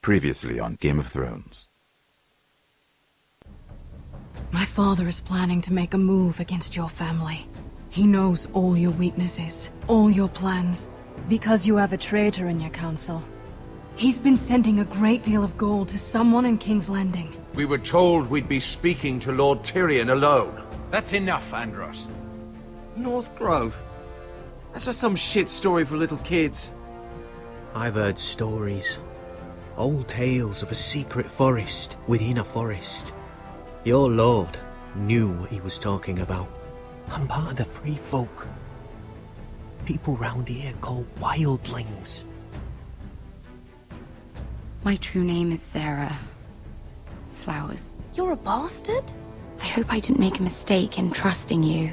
Previously on Game of Thrones. My father is planning to make a move against your family. He knows all your weaknesses, all your plans, because you have a traitor in your council. He's been sending a great deal of gold to someone in King's Landing. We were told we'd be speaking to Lord Tyrion alone. That's enough, Andros. North Grove? That's just some shit story for little kids. I've heard stories. Old tales of a secret forest within a forest. Your lord knew what he was talking about. I'm part of the free folk. People round here called wildlings. My true name is Sarah Flowers. You're a bastard? I hope I didn't make a mistake in trusting you.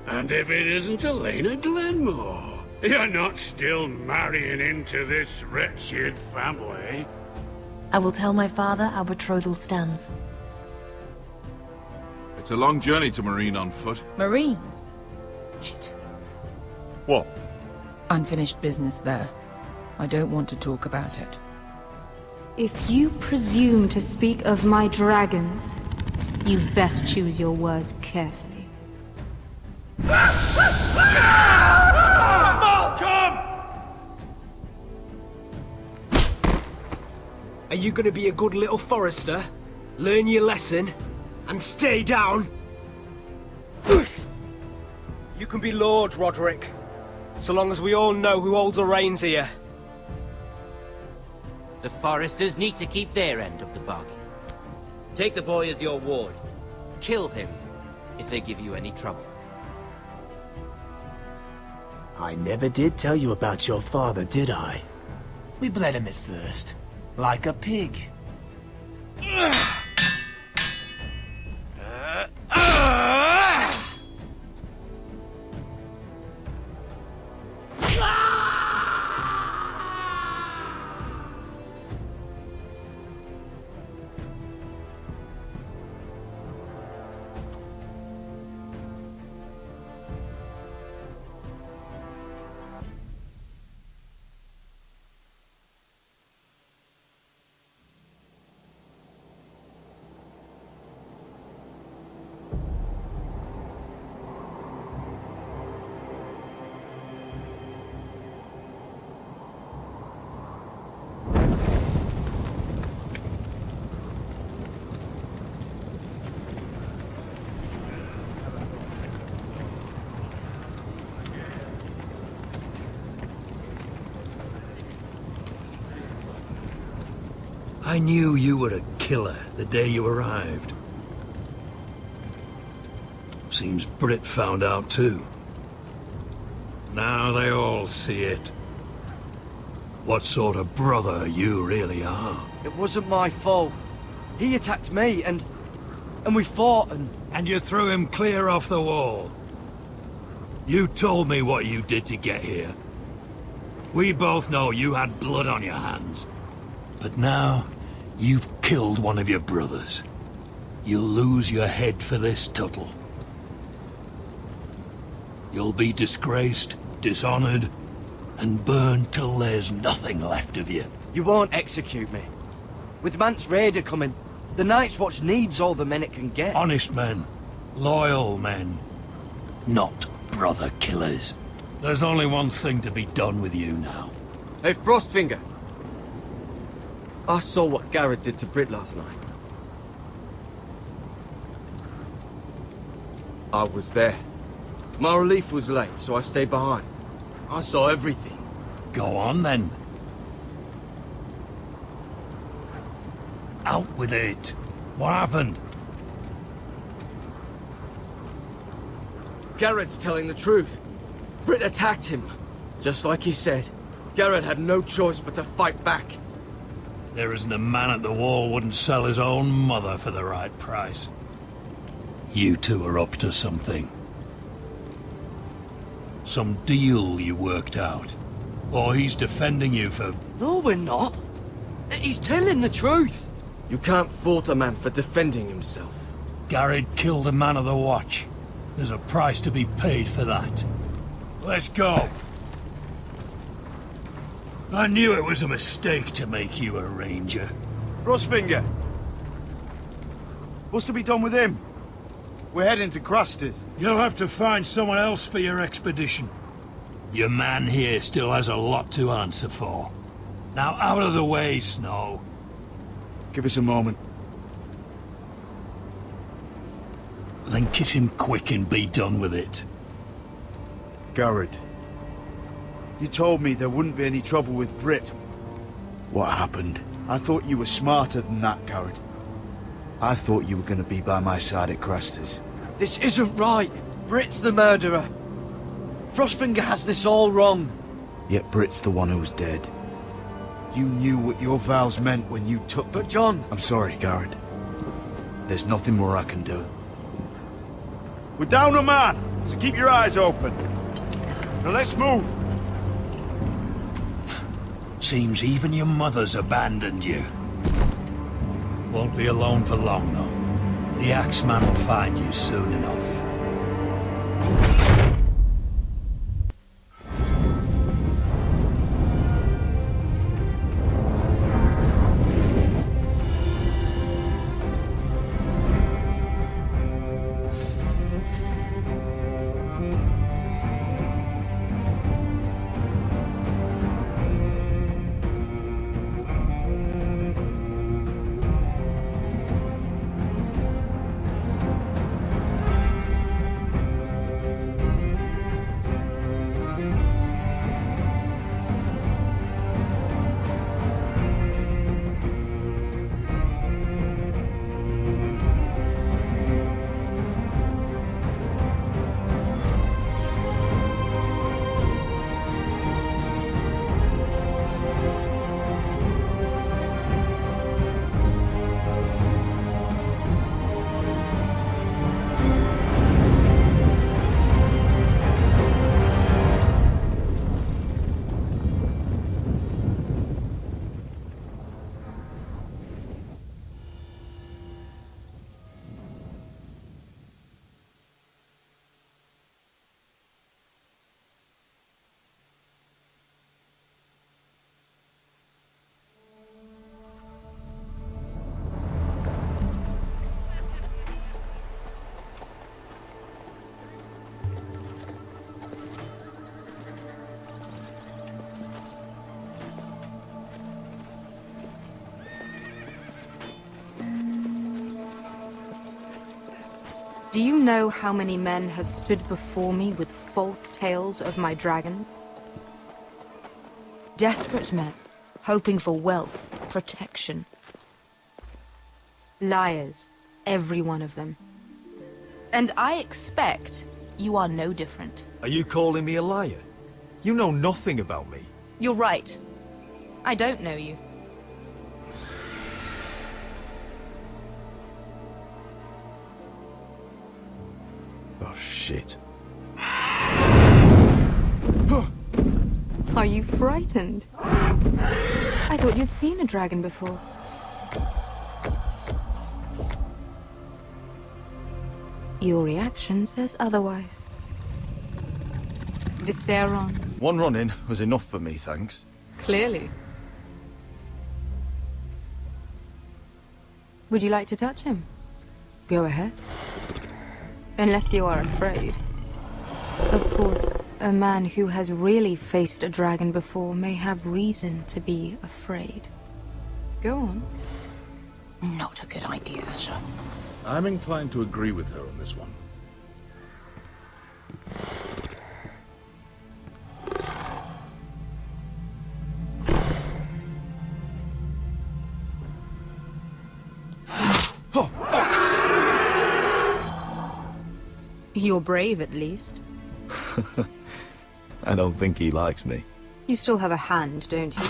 And if it isn't Elena Glenmore, you're not still marrying into this wretched family. I will tell my father our betrothal stands. It's a long journey to Marine on foot. Marine? Shit. What? Unfinished business there. I don't want to talk about it. If you presume to speak of my dragons, you best choose your words carefully. Malcolm! Are you gonna be a good little forester? Learn your lesson? And stay down? You can be Lord, Roderick. So long as we all know who holds the reins here. The Foresters need to keep their end of the bargain. Take the boy as your ward. Kill him if they give you any trouble. I never did tell you about your father, did I? We bled him at first, like a pig. I knew you were a killer the day you arrived. Seems Britt found out too. Now they all see it. What sort of brother you really are. It wasn't my fault. He attacked me, and we fought, And you threw him clear off the wall. You told me what you did to get here. We both know you had blood on your hands. But now, you've killed one of your brothers. You'll lose your head for this, Tuttle. You'll be disgraced, dishonored, and burned till there's nothing left of you. You won't execute me. With Mance Raider coming, the Night's Watch needs all the men it can get. Honest men. Loyal men. Not brother killers. There's only one thing to be done with you now. Hey, Frostfinger. I saw what Garrett did to Britt last night. I was there. My relief was late, so I stayed behind. I saw everything. Go on, then. Out with it. What happened? Garrett's telling the truth. Britt attacked him. Just like he said. Garrett had no choice but to fight back. There isn't a man at the wall wouldn't sell his own mother for the right price. You two are up to something. Some deal you worked out. Or he's defending you for... No, we're not. He's telling the truth. You can't fault a man for defending himself. Garrett killed a man of the Watch. There's a price to be paid for that. Let's go. I knew it was a mistake to make you a ranger. Frostfinger! What's to be done with him? We're heading to Craster's. You'll have to find someone else for your expedition. Your man here still has a lot to answer for. Now out of the way, Snow. Give us a moment. Then kiss him quick and be done with it. Garrett, you told me there wouldn't be any trouble with Brit. What happened? I thought you were smarter than that, Garrett. I thought you were going to be by my side at Craster's. This isn't right. Brit's the murderer. Frostfinger has this all wrong. Yet Brit's the one who's dead. You knew what your vows meant when you took them. But John... I'm sorry, Garrett. There's nothing more I can do. We're down a man, so keep your eyes open. Now let's move. Seems even your mother's abandoned you. Won't be alone for long, though. The Axeman will find you soon enough. Do you know how many men have stood before me with false tales of my dragons? Desperate men, hoping for wealth, protection. Liars, every one of them. And I expect you are no different. Are you calling me a liar? You know nothing about me. You're right. I don't know you. Oh, shit. Are you frightened? I thought you'd seen a dragon before. Your reaction says otherwise. Visceron. One run-in was enough for me, thanks. Clearly. Would you like to touch him? Go ahead. Unless you are afraid. Of course, a man who has really faced a dragon before may have reason to be afraid. Go on. Not a good idea, Asher. I'm inclined to agree with her on this one. You're brave, at least. I don't think he likes me. You still have a hand, don't you?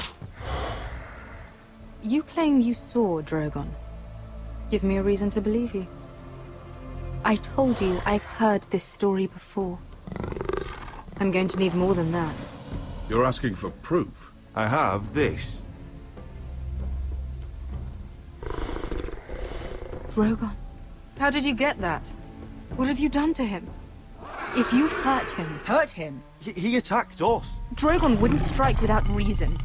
You claim you saw Drogon. Give me a reason to believe you. I told you I've heard this story before. I'm going to need more than that. You're asking for proof? I have this. Drogon. How did you get that? What have you done to him? If you've hurt him... Hurt him? He attacked us. Drogon wouldn't strike without reason.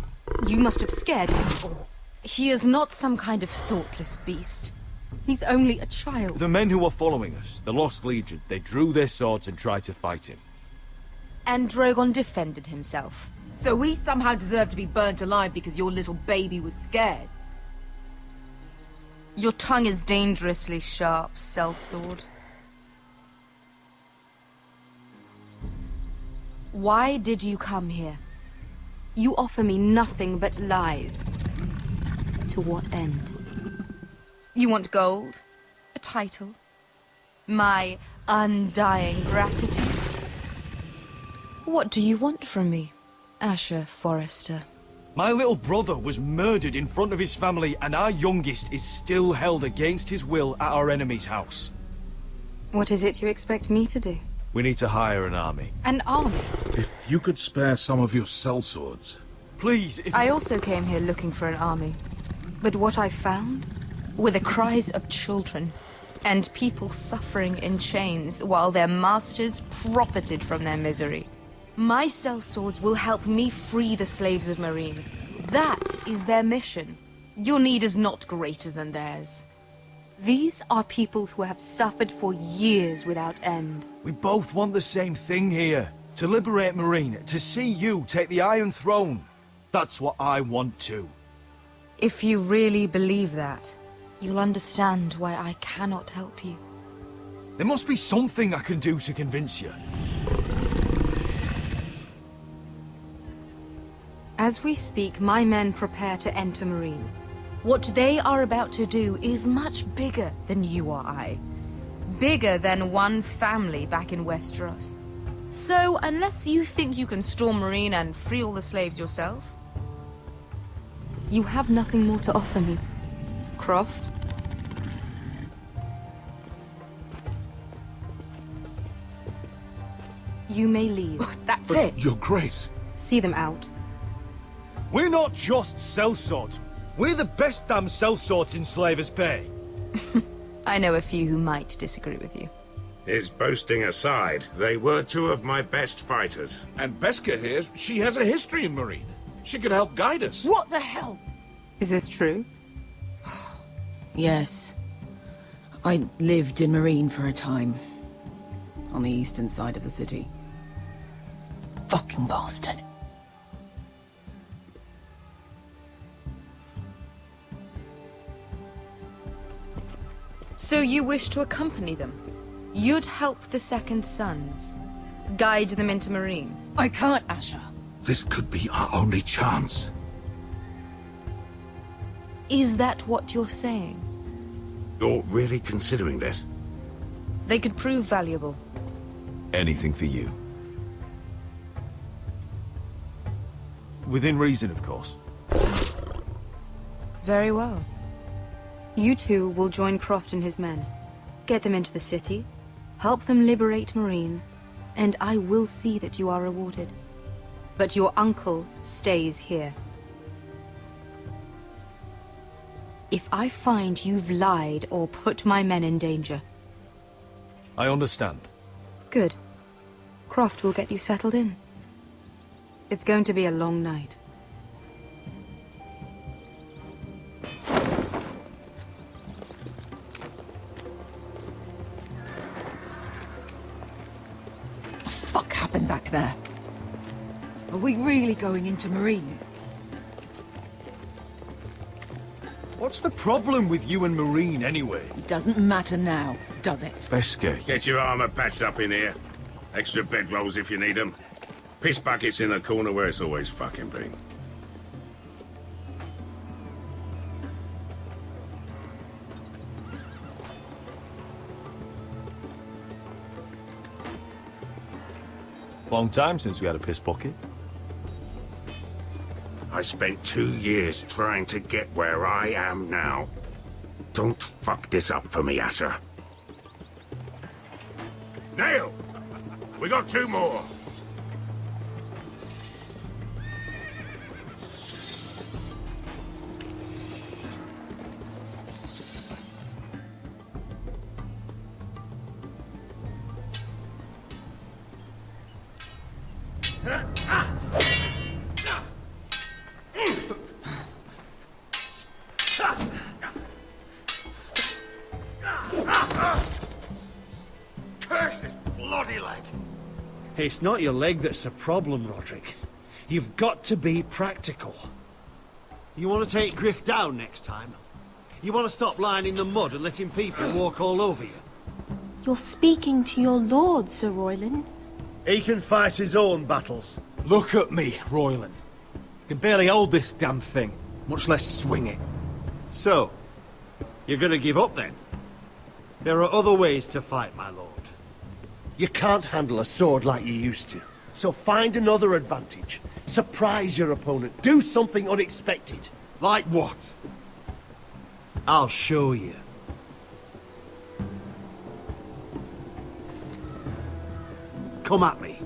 You must have scared him. He is not some kind of thoughtless beast. He's only a child. The men who are following us, the Lost Legion, they drew their swords and tried to fight him. And Drogon defended himself. So we somehow deserve to be burnt alive because your little baby was scared? Your tongue is dangerously sharp, sellsword. Why did you come here? You offer me nothing but lies. To what end? You want gold? A title? My undying gratitude? What do you want from me, Asher Forrester? My little brother was murdered in front of his family, and our youngest is still held against his will at our enemy's house. What is it you expect me to do? We need to hire an army. An army? If you could spare some of your sellswords. Please, if... I also came here looking for an army. But what I found were the cries of children and people suffering in chains while their masters profited from their misery. My sellswords will help me free the slaves of Marine. That is their mission. Your need is not greater than theirs. These are people who have suffered for years without end. We both want the same thing here. To liberate Marine, to see you take the Iron Throne. That's what I want too. If you really believe that, you'll understand why I cannot help you. There must be something I can do to convince you. As we speak, my men prepare to enter Marine. What they are about to do is much bigger than you or I. Bigger than one family back in Westeros. So, unless you think you can storm Marine and free all the slaves yourself, you have nothing more to offer me, Croft. You may leave. That's But it. Your Grace. See them out. We're not just sellswords. We're the best damn sellswords in Slavers Bay. I know a few who might disagree with you. His boasting aside, they were two of my best fighters. And Beska here, she has a history in Marine. She could help guide us. What the hell? Is this true? Yes. I lived in Marine for a time. On the eastern side of the city. Fucking bastard. So you wish to accompany them? You'd help the Second Sons? Guide them into Marine? I can't, Asher. This could be our only chance. Is that what you're saying? You're really considering this? They could prove valuable. Anything for you. Within reason, of course. Very well. You two will join Croft and his men. Get them into the city, help them liberate Marine, and I will see that you are rewarded. But your uncle stays here. If I find you've lied or put my men in danger... I understand. Good. Croft will get you settled in. It's going to be a long night. What the fuck happened back there? Are we really going into Marine? What's the problem with you and Marine, anyway? It doesn't matter now, does it? Beska. Get your armor patched up in here. Extra bedrolls if you need them. Piss buckets in the corner where it's always fucking been. Long time since we had a piss bucket. I spent 2 years trying to get where I am now. Don't fuck this up for me, Asher. Nail! We got 2 more. It's not your leg that's the problem, Roderick. You've got to be practical. You want to take Griff down next time? You want to stop lying in the mud and letting people walk all over you? You're speaking to your lord, Sir Royland. He can fight his own battles. Look at me, Royland. I can barely hold this damn thing, much less swing it. So, you're gonna give up then? There are other ways to fight, my lord. You can't handle a sword like you used to. So find another advantage. Surprise your opponent. Do something unexpected. Like what? I'll show you. Come at me.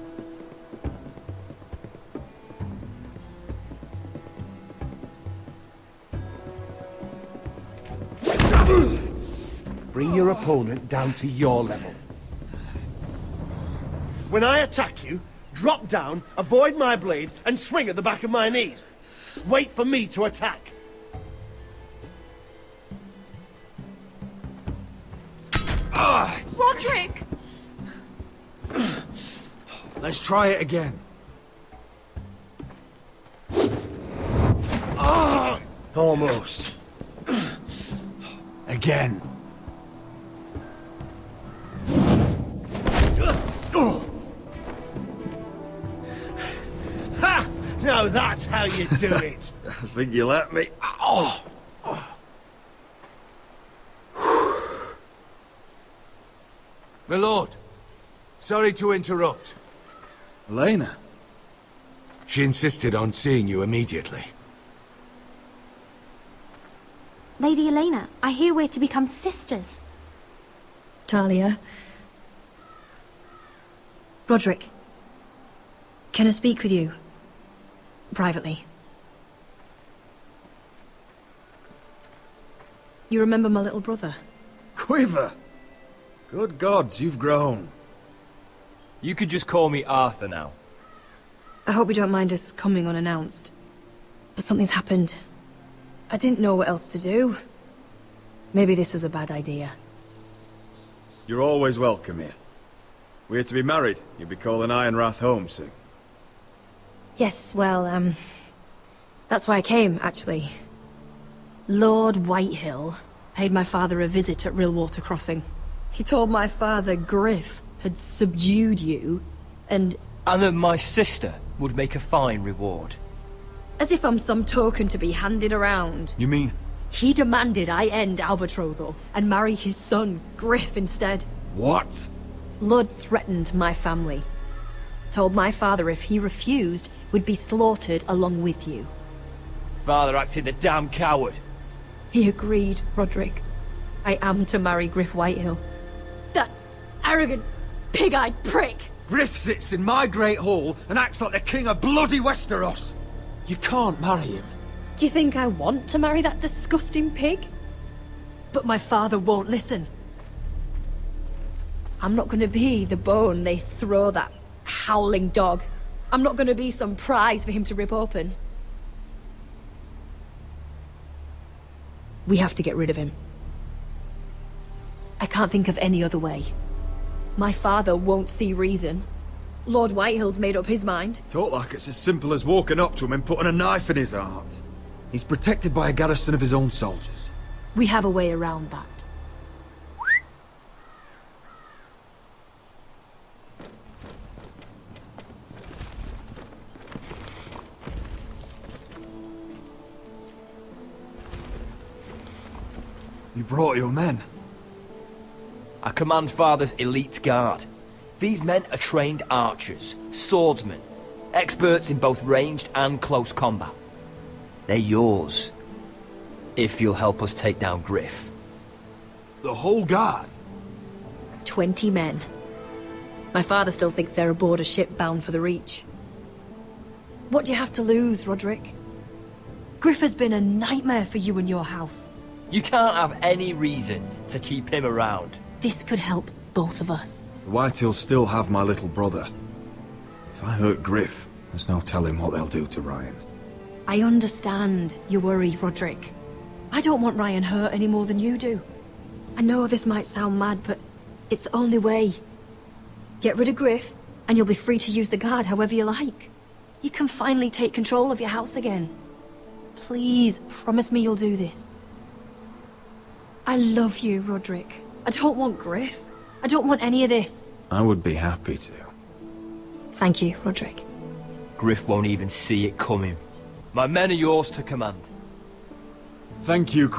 Bring your opponent down to your level. When I attack you, drop down, avoid my blade, and swing at the back of my knees. Wait for me to attack. Roderick! Let's try it again. Almost. Again. Ha! Now that's how you do it. I think you let me. Oh! My lord, sorry to interrupt. Elena? She insisted on seeing you immediately. Lady Elena, I hear we're to become sisters. Talia. Roderick. Can I speak with you? Privately. You remember my little brother? Quiver! Good gods, you've grown. You could just call me Arthur now. I hope you don't mind us coming unannounced. But something's happened. I didn't know what else to do. Maybe this was a bad idea. You're always welcome here. We're to be married. You'll be calling Ironrath home soon. Yes, well, that's why I came, actually. Lord Whitehill paid my father a visit at Rillwater Crossing. He told my father Griff had subdued you, and that my sister would make a fine reward. as if I'm some token to be handed around. You mean? He demanded I end our betrothal and marry his son, Griff, instead. What? Lud threatened my family. Told my father if he refused, would be slaughtered along with you. Father acted the damn coward. He agreed, Roderick. I am to marry Griff Whitehill. That arrogant, pig-eyed prick! Griff sits in my great hall and acts like the king of bloody Westeros. You can't marry him. Do you think I want to marry that disgusting pig? But my father won't listen. I'm not gonna be the bone they throw that howling dog. I'm not gonna be some prize for him to rip open. We have to get rid of him. I can't think of any other way. My father won't see reason. Lord Whitehill's made up his mind. Talk like it's as simple as walking up to him and putting a knife in his heart. He's protected by a garrison of his own soldiers. We have a way around that. You brought your men. I command Father's elite guard. These men are trained archers, swordsmen, experts in both ranged and close combat. They're yours, if you'll help us take down Griff. The whole guard? 20 men. My father still thinks they're aboard a ship bound for the Reach. What do you have to lose, Roderick? Griff has been a nightmare for you and your house. You can't have any reason to keep him around. This could help both of us. The Whitehills still have my little brother. If I hurt Griff, there's no telling what they'll do to Ryan. I understand your worry, Roderick. I don't want Ryan hurt any more than you do. I know this might sound mad, but it's the only way. Get rid of Griff, And you'll be free to use the guard however you like. You can finally take control of your house again. Please, promise me you'll do this. I love you, Roderick. I don't want Griff. I don't want any of this. I would be happy to. Thank you, Roderick. Griff won't even see it coming. My men are yours to command. Thank you,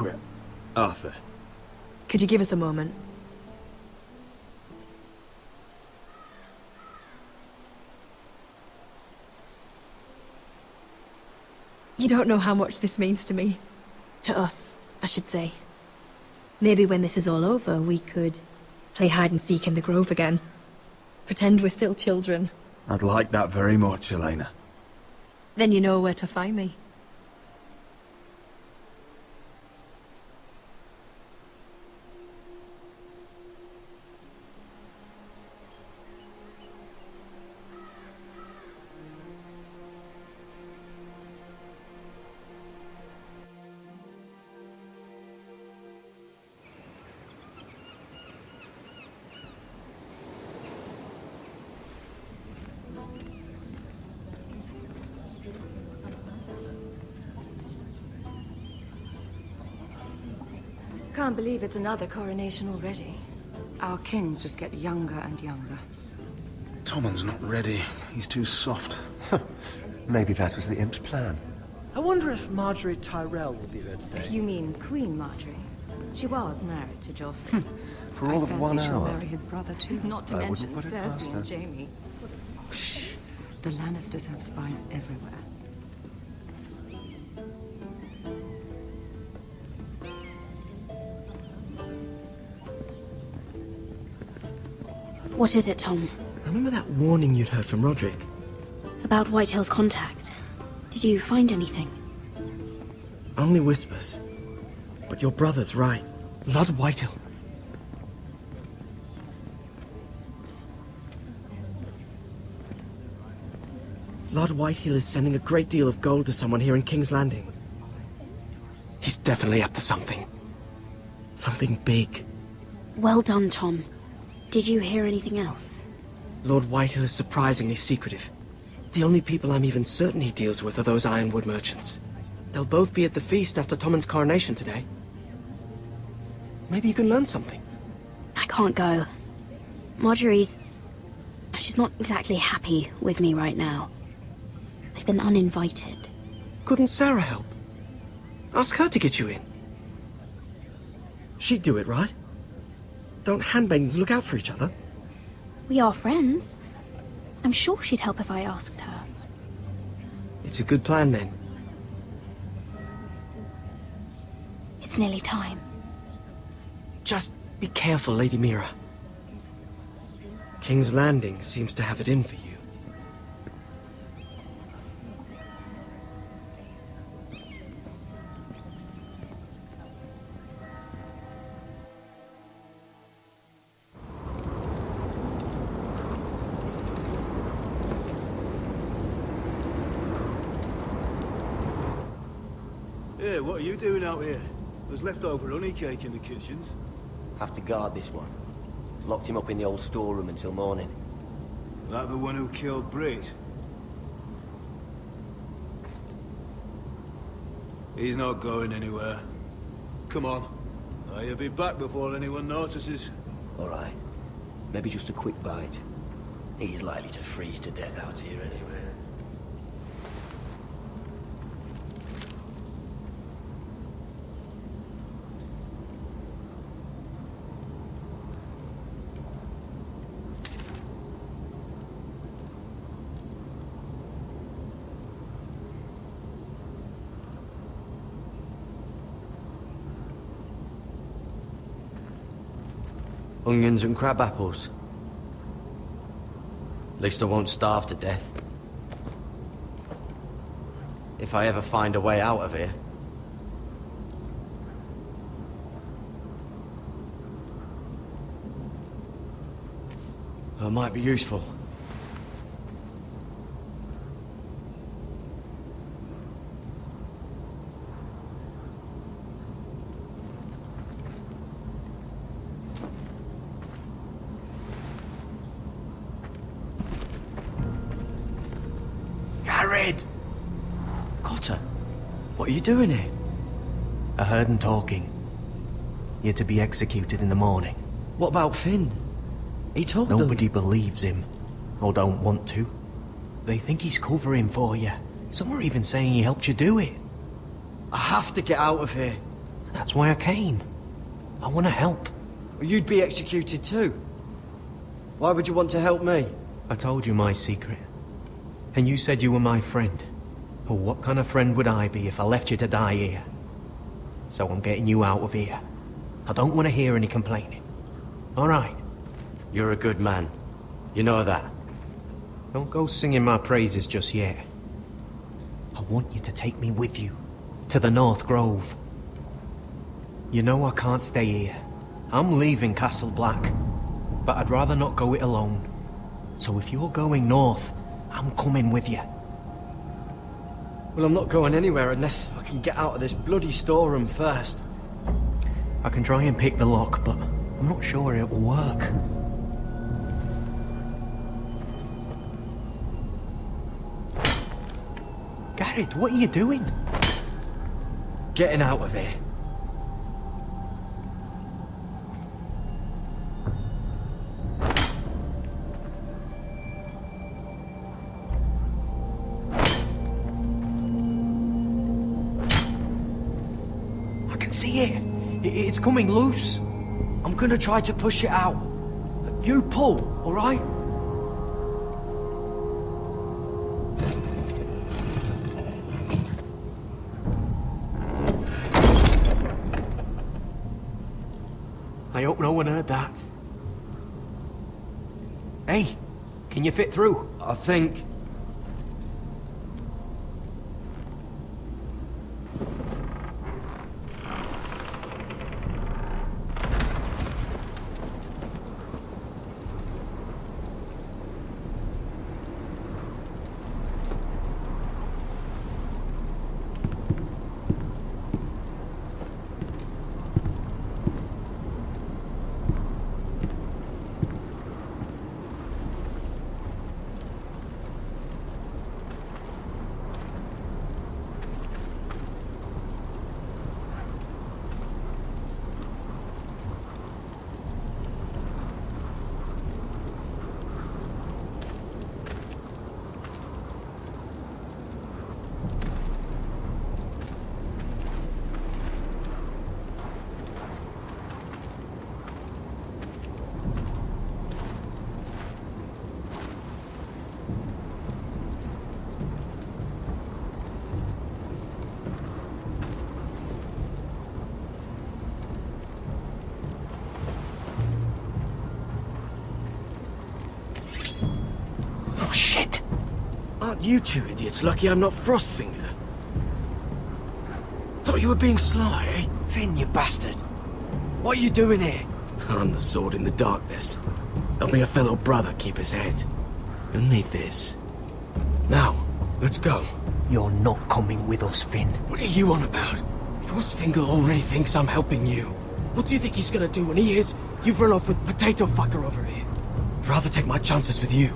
Arthur. Could you give us a moment? You don't know how much this means to me. To us, I should say. Maybe when this is all over, we could play hide and seek in the grove again. Pretend we're still children. I'd like that very much, Elena. Then you know where to find me. Can't believe it's another coronation already. Our kings just get younger and younger. Tommen's not ready. He's too soft. Maybe that was the imp's plan. I wonder if Marjorie Tyrell will be there today. You mean Queen Marjorie? She was married to Joffrey. For all of 1 She'll hour. marry his brother too. Not to I mention wouldn't put it past Cersei her. and Jaime. Shh. The Lannisters have spies everywhere. What is it, Tom? Remember that warning you'd heard from Roderick? About Whitehill's contact. Did you find anything? Only whispers. But your brother's right. Lord Whitehill. Lord Whitehill is sending a great deal of gold to someone here in King's Landing. He's definitely up to something. Something big. Well done, Tom. Did you hear anything else? Lord Whitehill is surprisingly secretive. The only people I'm even certain he deals with are those ironwood merchants. They'll both be at the feast after Tommen's coronation today. Maybe you can learn something. I can't go. She's not exactly happy with me right now. I've been uninvited. Couldn't Sarah help? Ask her to get you in. She'd do it, right? Don't handmaidens look out for each other? We are friends. I'm sure she'd help if I asked her. It's a good plan, then. It's nearly time. Just be careful, Lady Mira. King's Landing seems to have it in for you. Hey, what are you doing out here? There's leftover honey cake in the kitchens. Have to guard this one. Locked him up in the old storeroom until morning. That the one who killed Brit? He's not going anywhere. Come on. You'll be back before anyone notices. All right. Maybe just a quick bite. He's likely to freeze to death out here anyway. Onions and crab apples. At least I won't starve to death. If I ever find a way out of here. It might be useful. head! Cotter, what are you doing here? I heard him talking. You're to be executed in the morning. What about Finn? He told them... Nobody believes him, or don't want to. They think he's covering for you. Some are even saying he helped you do it. I have to get out of here. That's why I came. I want to help. You'd be executed too. Why would you want to help me? I told you my secret. And you said you were my friend. Well, what kind of friend would I be if I left you to die here? So I'm getting you out of here. I don't want to hear any complaining. All right? You're a good man. You know that. Don't go singing my praises just yet. I want you to take me with you. To the North Grove. You know I can't stay here. I'm leaving Castle Black. But I'd rather not go it alone. So if you're going north, I'm coming with you. Well, I'm not going anywhere unless I can get out of this bloody storeroom first. I can try and pick the lock, but I'm not sure it will work. Garrett, what are you doing? Getting out of here. I can see it. It's coming loose. I'm gonna try to push it out. You pull, all right? I hope no one heard that. Hey, can you fit through? I think... Oh, shit! Aren't you two idiots lucky I'm not Frostfinger? Thought you were being sly, eh? Finn, you bastard! What are you doing here? I'm the sword in the darkness. Helping a fellow brother keep his head. You'll need this. Now, let's go. You're not coming with us, Finn. What are you on about? Frostfinger already thinks I'm helping you. What do you think he's gonna do when he hears you've run off with Potato Fucker over here? I'd rather take my chances with you.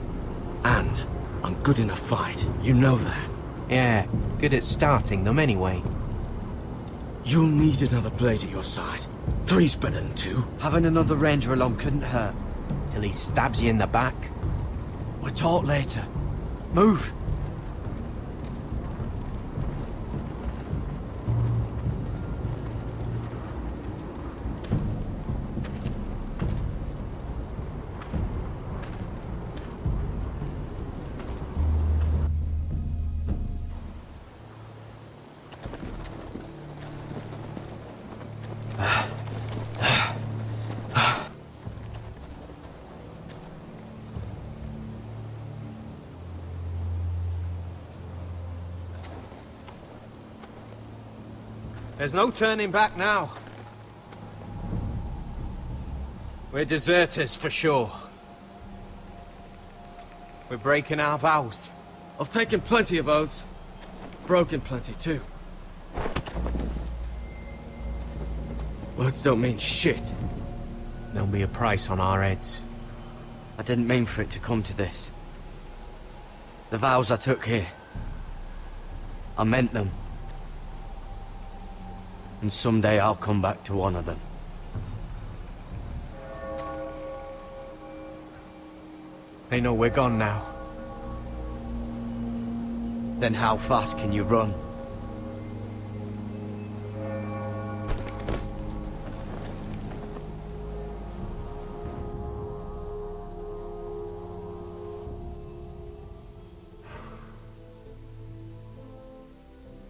And I'm good in a fight. You know that. Yeah, good at starting them anyway. You'll need another blade at your side. 3's better than 2. Having another ranger along couldn't hurt. Till he stabs you in the back. We'll talk later. Move! There's no turning back now. We're deserters for sure. We're breaking our vows. I've taken plenty of oaths. Broken plenty too. Words don't mean shit. There'll be a price on our heads. I didn't mean for it to come to this. The vows I took here, I meant them. And someday I'll come back to honor them. They know we're gone now. Then how fast can you run?